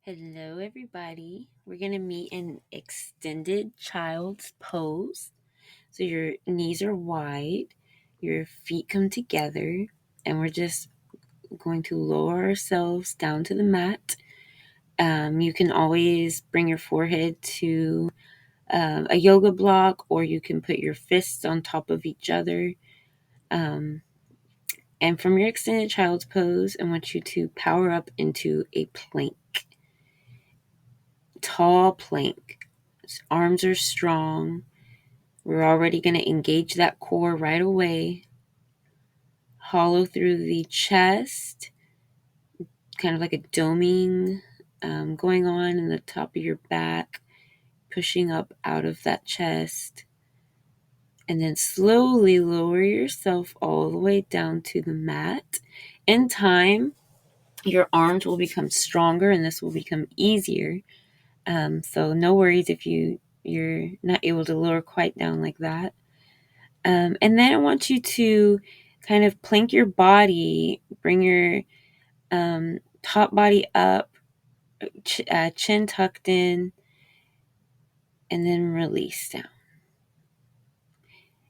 Hello, everybody. We're going to meet in extended child's pose. So your knees are wide, your feet come together, and we're just going to lower ourselves down to the mat. You can always bring your forehead to a yoga block, or you can put your fists on top of each other. And from your extended child's pose, I want you to power up into a plank. Tall plank. Arms are strong. We're already going to engage that core right away. Hollow through the chest, kind of like a doming going on in the top of your back, pushing up out of that chest. And then slowly lower yourself all the way down to the mat. In time, your arms will become stronger and this will become easier. So no worries if you're not able to lower quite down like that. And then I want you to kind of plank your body, bring your top body up, chin tucked in, and then release down.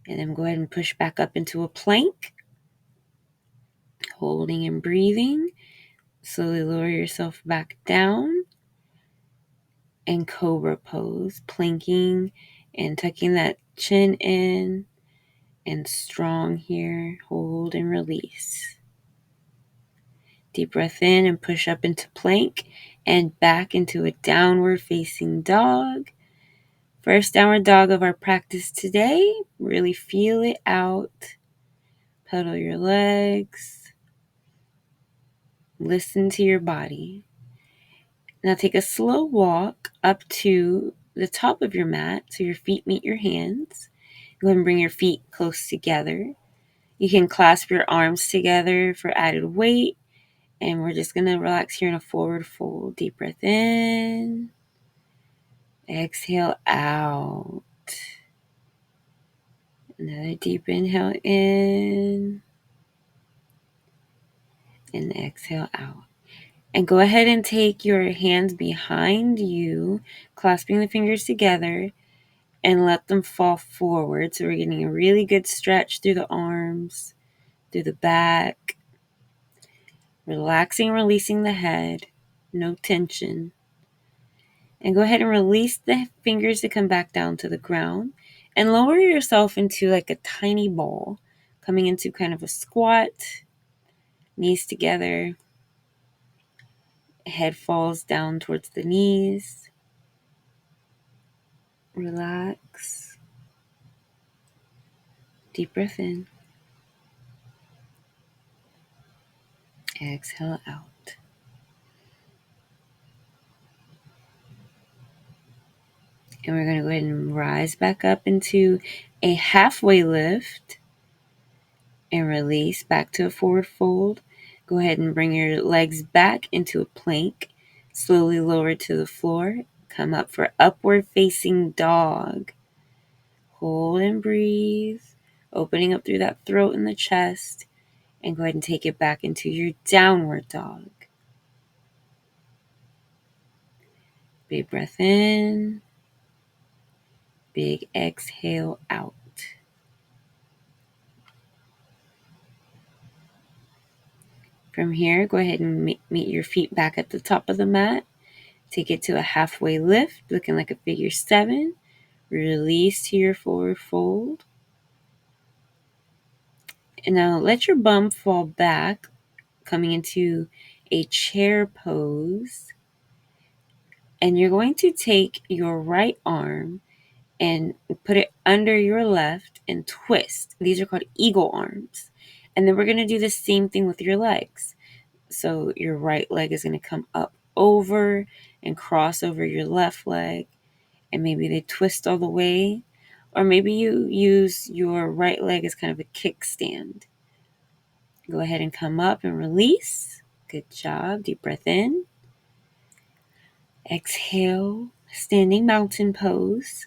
And then go ahead and push back up into a plank, holding and breathing. Slowly lower yourself back down. And cobra pose, planking and tucking that chin in. And strong here, hold and release. Deep breath in and push up into plank and back into a downward facing dog. First downward dog of our practice today. Really feel it out. Pedal your legs. Listen to your body. Now take a slow walk up to the top of your mat so your feet meet your hands. Go ahead and bring your feet close together. You can clasp your arms together for added weight. And we're just going to relax here in a forward fold. Deep breath in. Exhale out. Another deep inhale in. And exhale out. And go ahead and take your hands behind you, clasping the fingers together, and let them fall forward. So we're getting a really good stretch through the arms, through the back. Relaxing, releasing the head. No tension. And go ahead and release the fingers to come back down to the ground. And lower yourself into like a tiny ball, coming into kind of a squat, knees together. Head falls down towards the knees. Relax. Deep breath in. Exhale out. And we're going to go ahead and rise back up into a halfway lift and release back to a forward fold. Go ahead and bring your legs back into a plank. Slowly lower to the floor. Come up for upward facing dog. Hold and breathe. Opening up through that throat and the chest. And go ahead and take it back into your downward dog. Big breath in. Big exhale out. From here, go ahead and meet your feet back at the top of the mat. Take it to a halfway lift, looking like a figure 7. Release to your forward fold. And now let your bum fall back, coming into a chair pose. And you're going to take your right arm and put it under your left and twist. These are called eagle arms. And then we're going to do the same thing with your legs. So your right leg is going to come up over and cross over your left leg. And maybe they twist all the way. Or maybe you use your right leg as kind of a kickstand. Go ahead and come up and release. Good job. Deep breath in. Exhale. Standing mountain pose.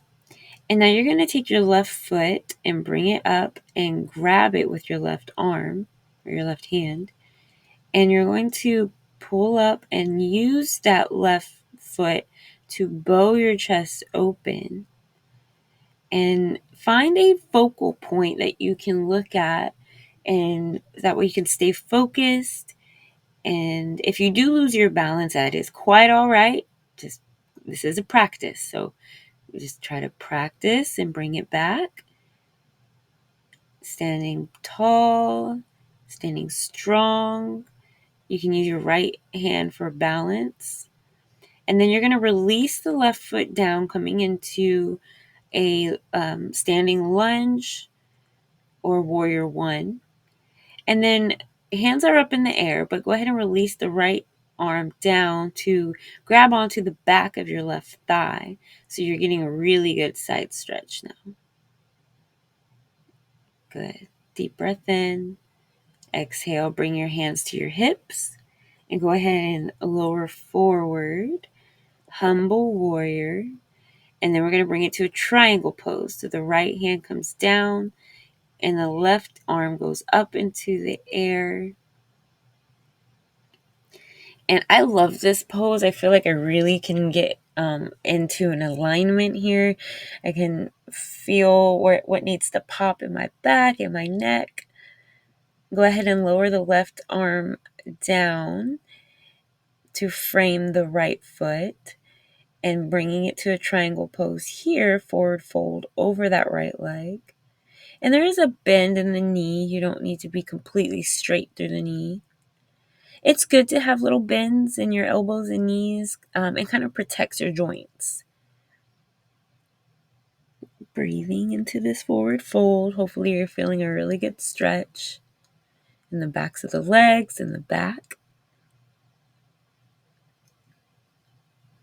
And now you're going to take your left foot and bring it up and grab it with your left arm or your left hand. And you're going to pull up and use that left foot to bow your chest open. And find a focal point that you can look at, and that way you can stay focused. And if you do lose your balance, that is quite all right. Just this is a practice. So just try to practice and bring it back. Standing tall, standing strong. You can use your right hand for balance. And then you're going to release the left foot down, coming into a standing lunge or warrior one. And then hands are up in the air, but go ahead and release the right arm down to grab onto the back of your left thigh. So you're getting a really good side stretch now. Good. Deep breath in. Exhale, bring your hands to your hips and go ahead and lower forward. Humble warrior. And then we're going to bring it to a triangle pose. So the right hand comes down and the left arm goes up into the air. And I love this pose. I feel like I really can get into an alignment here. I can feel what needs to pop in my back and my neck. Go ahead and lower the left arm down to frame the right foot, and bringing it to a triangle pose here, forward fold over that right leg. And there is a bend in the knee. You don't need to be completely straight through the knee. It's good to have little bends in your elbows and knees. It kind of protects your joints. Breathing into this forward fold. Hopefully you're feeling a really good stretch in the backs of the legs and the back.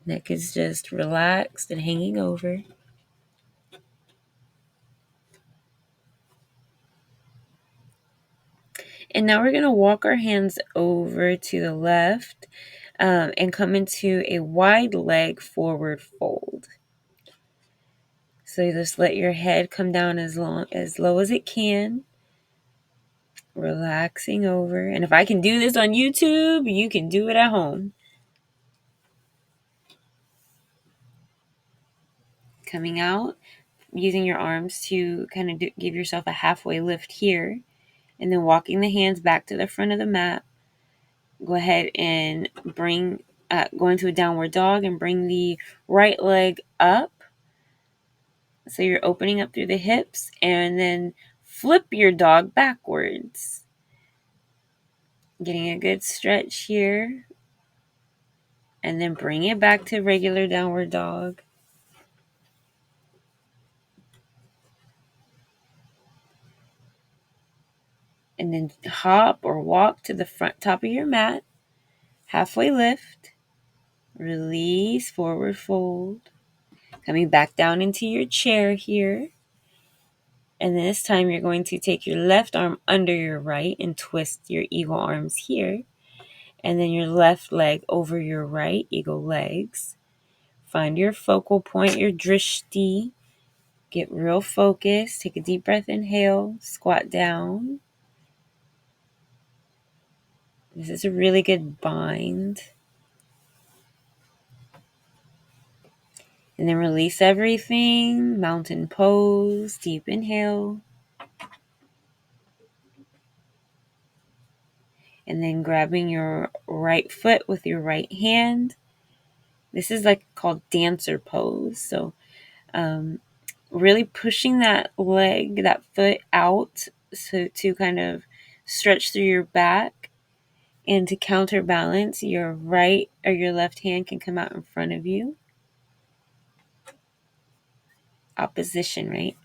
Neck is just relaxed and hanging over. And now we're going to walk our hands over to the left and come into a wide leg forward fold. So you just let your head come down as low as it can. Relaxing over. And if I can do this on YouTube, you can do it at home. Coming out, using your arms to kind of give yourself a halfway lift here. And then walking the hands back to the front of the mat. Go ahead and go into a downward dog and bring the right leg up. So you're opening up through the hips, and then flip your dog backwards. Getting a good stretch here. And then bring it back to regular downward dog. And then hop or walk to the front top of your mat. Halfway lift. Release, forward fold. Coming back down into your chair here. And this time you're going to take your left arm under your right and twist your eagle arms here. And then your left leg over your right, eagle legs. Find your focal point, your drishti. Get real focused. Take a deep breath, inhale, squat down. This is a really good bind. And then release everything. Mountain pose, deep inhale. And then grabbing your right foot with your right hand. This is like called dancer pose. So really pushing that leg, that foot out, so to kind of stretch through your back. And to counterbalance, your right or your left hand can come out in front of you. Opposition, right?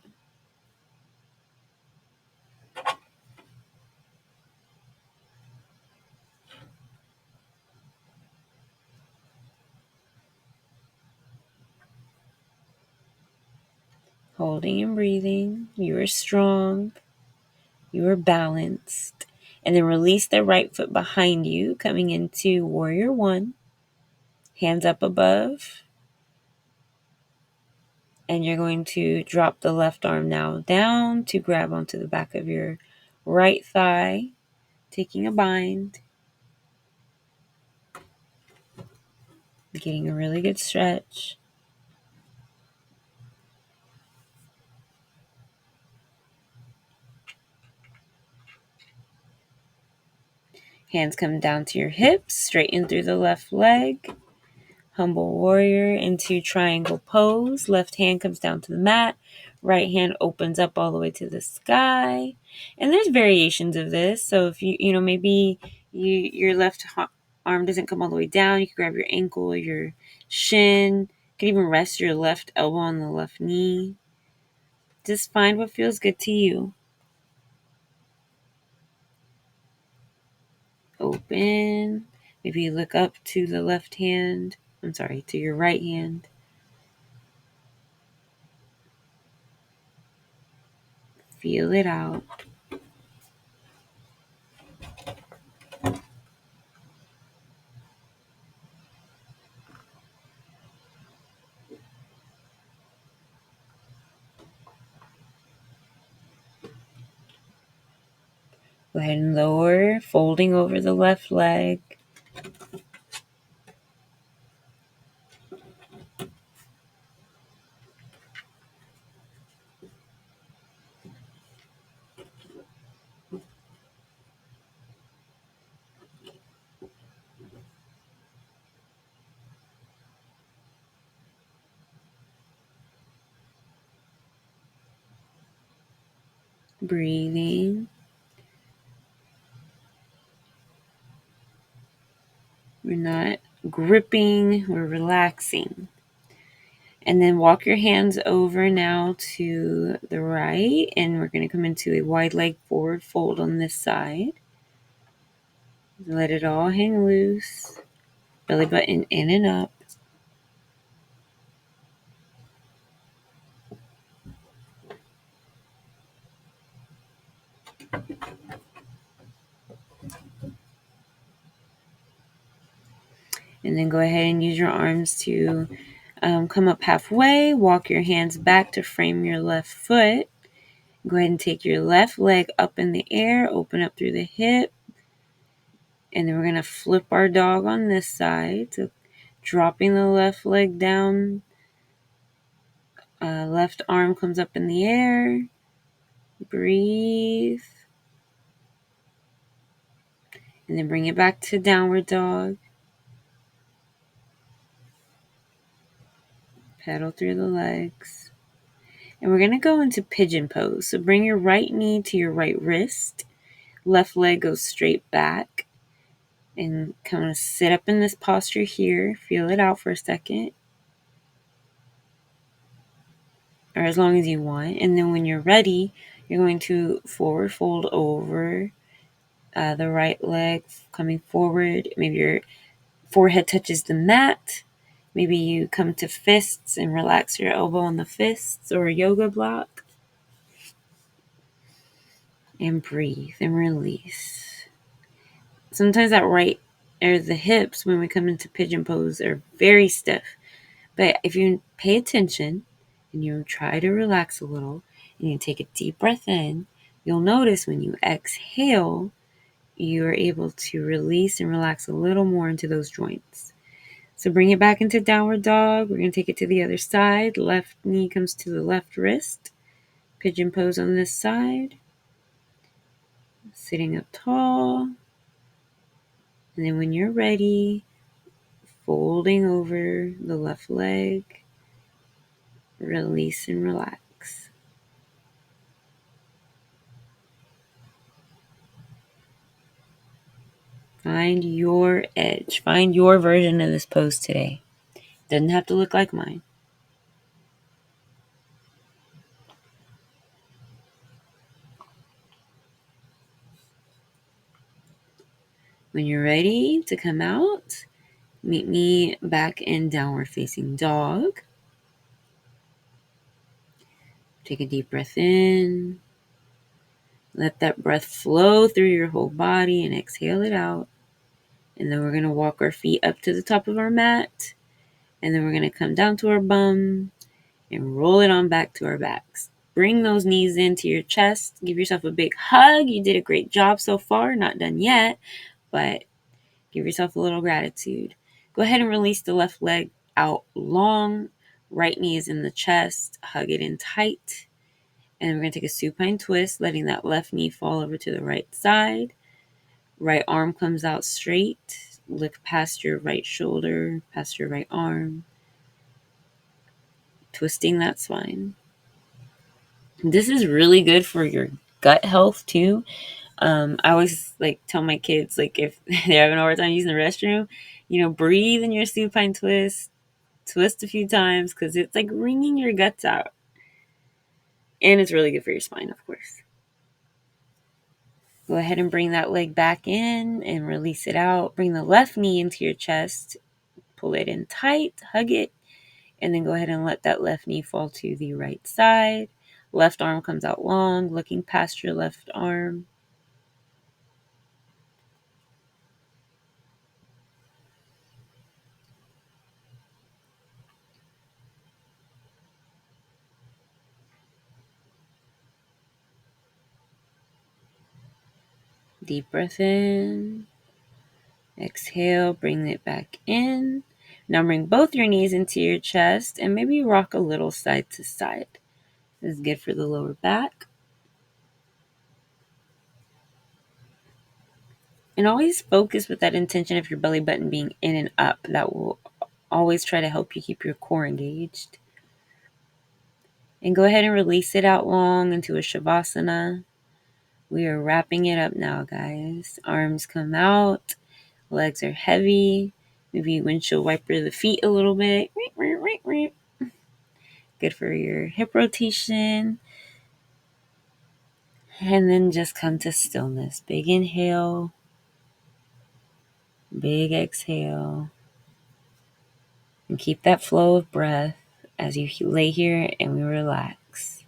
Holding and breathing. You are strong. You are balanced. And then release the right foot behind you, coming into warrior one. Hands up above. And you're going to drop the left arm now down to grab onto the back of your right thigh, taking a bind. Getting a really good stretch. Hands come down to your hips, straighten through the left leg. Humble warrior into triangle pose. Left hand comes down to the mat. Right hand opens up all the way to the sky. And there's variations of this. So if maybe your left arm doesn't come all the way down, you can grab your ankle or your shin. You can even rest your left elbow on the left knee. Just find what feels good to you. Open. Maybe you look up to the left hand. To your right hand. Feel it out. Go ahead and lower, folding over the left leg. Breathing. We're not gripping, we're relaxing. And then walk your hands over now to the right, and we're going to come into a wide leg forward fold on this side. Let it all hang loose. Belly button in and up. And then go ahead and use your arms to come up halfway. Walk your hands back to frame your left foot. Go ahead and take your left leg up in the air, open up through the hip. And then we're going to flip our dog on this side. So dropping the left leg down. Left arm comes up in the air. Breathe. And then bring it back to downward dog. Pedal through the legs. And we're going to go into pigeon pose. So bring your right knee to your right wrist. Left leg goes straight back. And kind of sit up in this posture here. Feel it out for a second. Or as long as you want. And then when you're ready, you're going to forward fold over the right leg coming forward. Maybe your forehead touches the mat. Maybe you come to fists and relax your elbow on the fists or a yoga block. And breathe and release. Sometimes that right or the hips when we come into pigeon pose are very stiff. But if you pay attention and you try to relax a little and you take a deep breath in, you'll notice when you exhale, you are able to release and relax a little more into those joints. So bring it back into downward dog. We're going to take it to the other side. Left knee comes to the left wrist. Pigeon pose on this side. Sitting up tall. And then when you're ready, folding over the left leg. Release and relax. Find your edge. Find your version of this pose today. Doesn't have to look like mine. When you're ready to come out, meet me back in downward facing dog. Take a deep breath in. Let that breath flow through your whole body and exhale it out. And then we're going to walk our feet up to the top of our mat. And then we're going to come down to our bum and roll it on back to our backs. Bring those knees into your chest. Give yourself a big hug. You did a great job so far. Not done yet, but give yourself a little gratitude. Go ahead and release the left leg out long. Right knee is in the chest. Hug it in tight. And we're going to take a supine twist, letting that left knee fall over to the right side. Right arm comes out straight. Look past your right shoulder, past your right arm. Twisting that spine. This is really good for your gut health too. I always tell my kids, if they're having a hard time using the restroom, breathe in your supine twist a few times, because it's like wringing your guts out. And it's really good for your spine, of course. Go ahead and bring that leg back in and release it out. Bring the left knee into your chest. Pull it in tight, hug it, and then go ahead and let that left knee fall to the right side. Left arm comes out long, looking past your left arm. Deep breath in. Exhale, bring it back in. Now bring both your knees into your chest and maybe rock a little side to side. This is good for the lower back. And always focus with that intention of your belly button being in and up. That will always try to help you keep your core engaged. And go ahead and release it out long into a Shavasana. We are wrapping it up now, guys. Arms come out. Legs are heavy. Maybe windshield wiper the feet a little bit. Good for your hip rotation. And then just come to stillness. Big inhale. Big exhale. And keep that flow of breath as you lay here and we relax.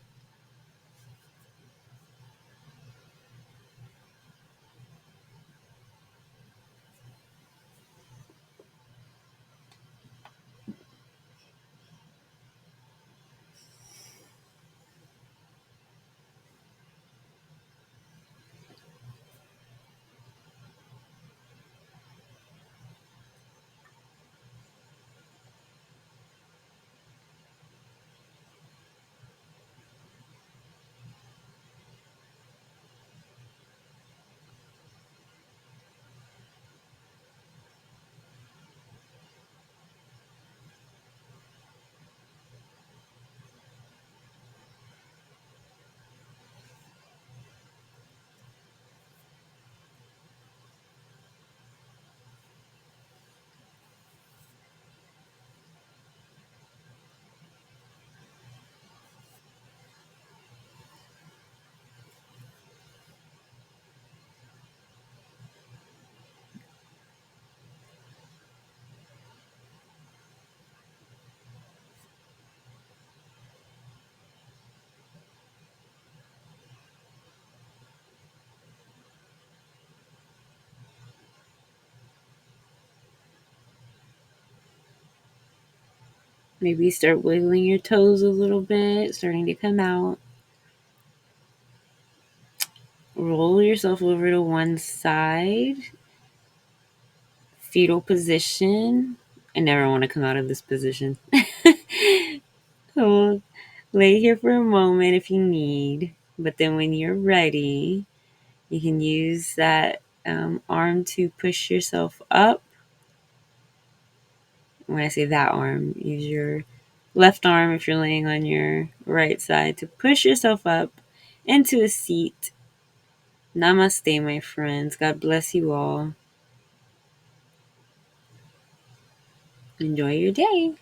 Maybe start wiggling your toes a little bit, starting to come out. Roll yourself over to one side. Fetal position. I never want to come out of this position. So lay here for a moment if you need. But then when you're ready, you can use that arm to push yourself up. When I say that arm, use your left arm if you're laying on your right side to push yourself up into a seat. Namaste, my friends. God bless you all. Enjoy your day.